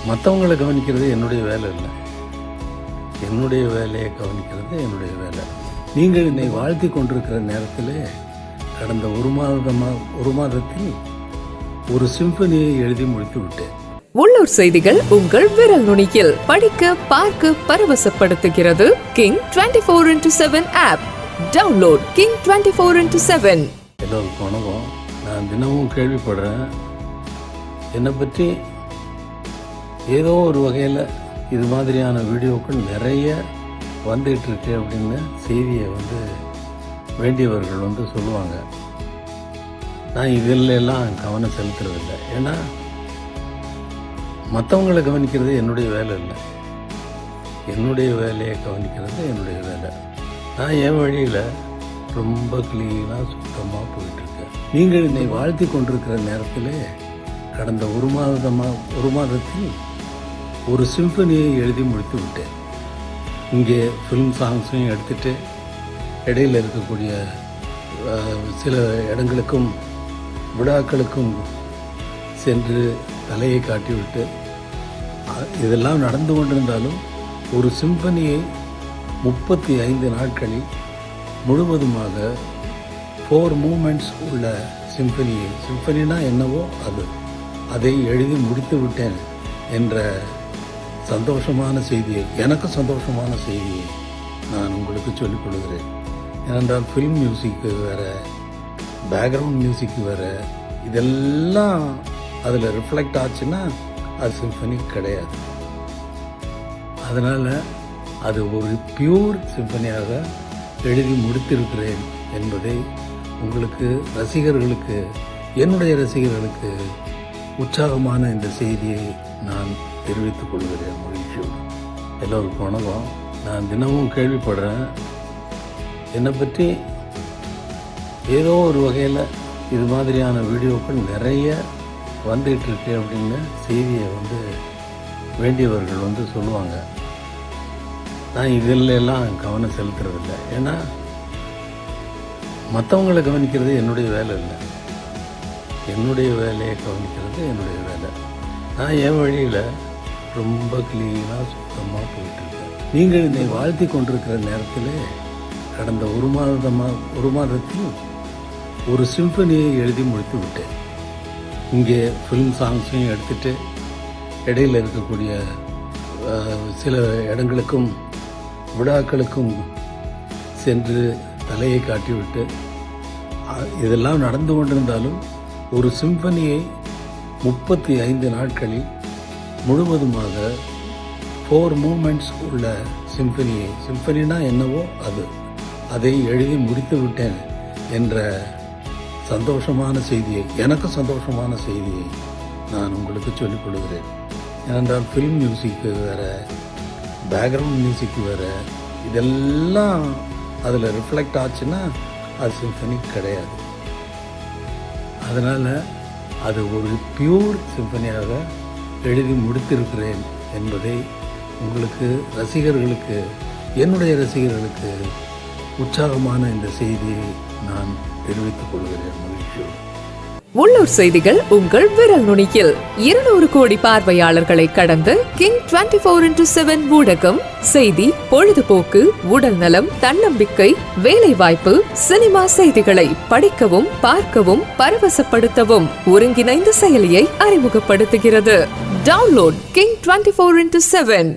மற்றவங்களை கவனிக்கிறது என்னுடைய வேலை இல்லை. என்னுடைய வேலையை கவனிக்கிறது என்னுடைய வேலை. நீங்கள் என்னை வாழ்த்தி கொண்டிருக்கிற நேரத்தில் கடந்த ஒரு மாதத்தில் ஒரு சிம்பனியை எழுதி முடித்து விட்டேன். உள்ளூர் செய்திகள் உங்கள் விரல் நுனியில் படிக்க பார்க்க பரவசப்படுத்துகிறது King 24x7 app. Download King 24x7. எல்லோருக்கும் வணக்கம். நான் தினமும் கேள்விப்படுறேன், என்னை பற்றி ஏதோ ஒரு வகையில் இது மாதிரியான வீடியோக்கள் நிறைய வந்துகிட்டு இருக்கு அப்படின்னு செய்தியை வேண்டியவர்கள் சொல்லுவாங்க. நான் இதிலெல்லாம் கவனம் செலுத்துறதில்லை. ஏன்னா மற்றவங்களை கவனிக்கிறது என்னுடைய வேலை இல்லை. என்னுடைய வேலையை கவனிக்கிறது என்னுடைய வேலை. நான் என் வழியில் ரொம்ப கிளீனாக சுத்தமாக போயிட்டுருக்கேன். நீங்கள் என்னை வாழ்த்தி கொண்டிருக்கிற நேரத்தில் கடந்த ஒரு மாதத்தில் ஒரு சிம்பனியை எழுதி முடித்து விட்டேன். இங்கே ஃபிலிம் சாங்ஸையும் எடுத்துகிட்டு இடையில் இருக்கக்கூடிய சில இடங்களுக்கும் விழாக்களுக்கும் சென்று தலையை காட்டிவிட்டு இதெல்லாம் நடந்து கொண்டிருந்தாலும் ஒரு சிம்பனியை 35 நாட்களில் முழுவதுமாக 4 மூமெண்ட்ஸ் உள்ள சிம்பனினா என்னவோ அதை எழுதி முடித்து விட்டேன் என்ற சந்தோஷமான செய்தியை, எனக்கு சந்தோஷமான செய்தியை நான் உங்களுக்கு சொல்லிக் கொள்கிறேன். ஏனென்றால் ஃபில்ம் மியூசிக்கு வேறு, பேக்ரவுண்ட் மியூசிக்கு வேறு, இதெல்லாம் அதில் ரிஃப்ளெக்ட் ஆச்சுன்னா அது சிம்பனி கிடையாது. அதனால் அது ஒரு பியூர் சிம்பனியாக எழுதி முடித்திருக்கிறேன் என்பதை உங்களுக்கு ரசிகர்களுக்கு, என்னுடைய ரசிகர்களுக்கு உற்சாகமான இந்த செய்தியை நான் தெரிவித்துக் கொள்கிறேன். மகிழ்ச்சியோடு எல்லோருக்கும் வணக்கம். நான் தினமும் கேள்விப்படுறேன், என்னை பற்றி ஏதோ ஒரு வகையில் இது மாதிரியான வீடியோக்கள் நிறைய வந்துகிட்டு இருக்கு அப்படின்னு செய்தியை வேண்டியவர்கள் சொல்லுவாங்க. நான் இதிலெல்லாம் கவனம் செலுத்துறதில்லை. ஏன்னா மற்றவங்களை கவனிக்கிறது என்னுடைய வேலை இல்லை. என்னுடைய வேலையை கவனிக்கிறது என்னுடைய வேலை. நான் என் வழியில் ரொம்ப கிளீனாக சுத்தமாக போயிட்டுருக்கேன். நீங்கள் என்னை வாழ்த்தி கொண்டிருக்கிற நேரத்தில் கடந்த ஒரு மாதத்தில் ஒரு சிம்பனியை எழுதி முடித்து விட்டேன். இங்கே ஃபிலிம் சாங்ஸையும் எடுத்துகிட்டு இடையில் இருக்கக்கூடிய சில இடங்களுக்கும் விழாக்களுக்கும் சென்று தலையை காட்டிவிட்டு இதெல்லாம் நடந்து கொண்டிருந்தாலும் ஒரு சிம்பனியை 35 நாட்களில் முழுவதுமாக 4 மூமெண்ட்ஸ் உள்ள சிம்பனினா என்னவோ அதை எழுதி முடித்து விட்டேன் என்ற சந்தோஷமான செய்தியை, எனக்கு சந்தோஷமான செய்தியை நான் உங்களுக்கு சொல்லிக் கொள்கிறேன். ஏனென்றால் ஃபில்ம் மியூசிக்கு வேறு, பேக்ரவுண்ட் மியூசிக்கு வேறு, இதெல்லாம் அதில் ரிஃப்ளெக்ட் ஆச்சுன்னா அது சிம்பனி கிடையாது. அதனால் அது ஒரு பியூர் சிம்பனியாக எழுதி முடித்திருக்கிறேன் என்பதை உங்களுக்கு ரசிகர்களுக்கு, என்னுடைய ரசிகர்களுக்கு உற்சாகமான இந்த செய்தியை நான் தெரிவித்துக் கொள்கிறேன். மகிழ்ச்சியோடு உள்ளூர் செய்திகள் உங்கள் விரல் நுனியில் 200 கோடி பார்வையாளர்களை கடந்து கிங் 24x7 ஊடகம் செய்தி, பொழுதுபோக்கு, உடல் நலம், தன்னம்பிக்கை, வேலை வாய்ப்பு, சினிமா செய்திகளை படிக்கவும் பார்க்கவும் பரவசப்படுத்தவும் ஒருங்கிணைந்த செயலியை அறிமுகப்படுத்துகிறது. Download King 24x7.